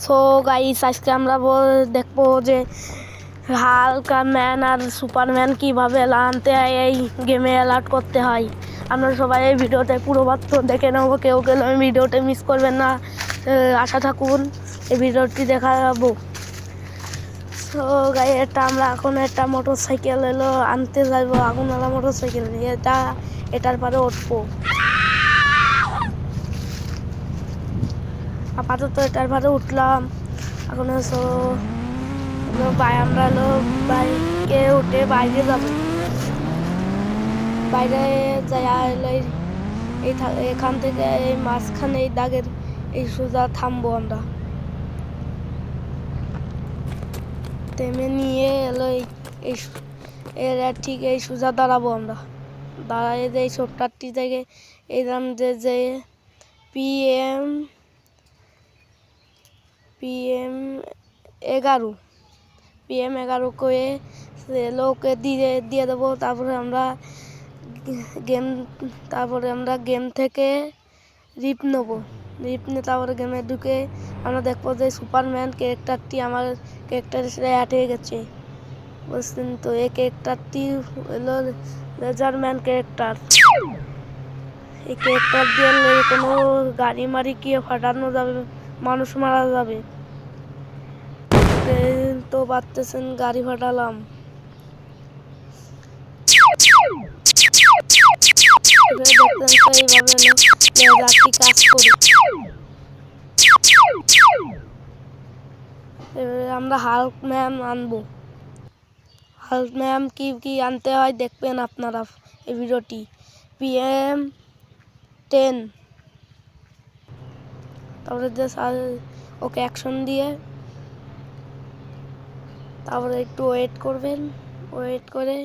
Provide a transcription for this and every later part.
So guys আজকে আমরা দেখবো যে হাল্ক ম্যান আর সুপারম্যান কিভাবে আনতে হয়, এই গেমে অ্যালার্ট করতে হয়। আপনারা সবাই এই ভিডিওতে পুরো বার্তা দেখে নেবো, কেউ ভিডিওটা মিস করবেন না। আশা থাকুন এই ভিডিওটি দেখাবো। সো গাই আমরা এখন একটা মোটর সাইকেল আনতে যাইবো, আগুনওয়ালা মোটর সাইকেল। এটার পরে উঠবো। আপাতত এটার ভারে উঠলাম। এখন আমরা বাইকে উঠে বাইরে যাব। বাইরে যাই এখান থেকে এই মাঝখানে এই দাগের এই সোজা থামবো আমরা। থেমে নিয়ে ঠিক এই সোজা দাঁড়াবো আমরা। দাঁড়ায় যে এই ছোট্টটি থেকে এই নাম যে PM 11 করে লোকে দিয়ে দেবো। তারপরে আমরা গেম থেকে রিপ নেবো। রিপ নিয়ে তারপরে গেমে ঢুকে আমরা দেখবো যে সুপারম্যান ক্যারেক্টারটি আমার ক্যারেক্টারের সাথে অ্যাড হয়ে গেছে, বুঝছেন তো। এই ক্যারেক্টারটি হলো লেজারম্যান ক্যারেক্টার। এই ক্যারেক্টার দিয়ে কোনো গাড়ি মারি কি ফাটানো যাবে, মানুষ মারা যাবে। তো পারতেছেন গাড়ি ফাটালাম। আমরা হাল্ক ম্যান আনবো। হাল্ক ম্যান কি আনতে হয় দেখবেন আপনারা এই ভিডিওটি। PM 10, তারপরে ওকে অ্যাকশন দিয়ে তারপরে একটু ওয়েট করবেন। ওয়েট করে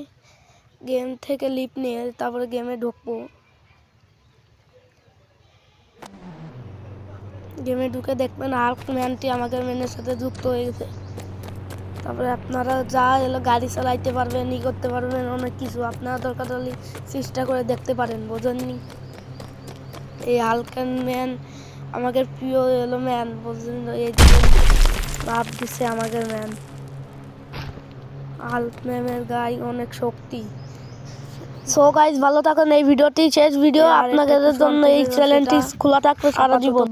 গেম থেকে লিপ নিয়ে তারপরে গেমে ঢুকবো। গেমে ঢুকে দেখবেন হাল্ক ম্যানটি আমাদের ম্যানের সাথে যুক্ত হয়ে গেছে। তারপরে আপনারা যা গাড়ি চালাইতে পারবেন, করতে পারবেন, অনেক কিছু আপনারা দরকার হলে চেষ্টা করে দেখতে পারেন, বোঝেননি। এই হাল্ক ম্যান আমাদের প্রিয় ম্যান, বুঝলেন। এই ভাব দিচ্ছে আমাদের ম্যান। হাল্ক ম্যানের গায়ে অনেক শক্তি। সো গাইস ভালো থাকুন। এই ভিডিওটি শেষ ভিডিও, আপনাদের জন্য এই চ্যানেলটি খোলা থাকবে সারা জীবন।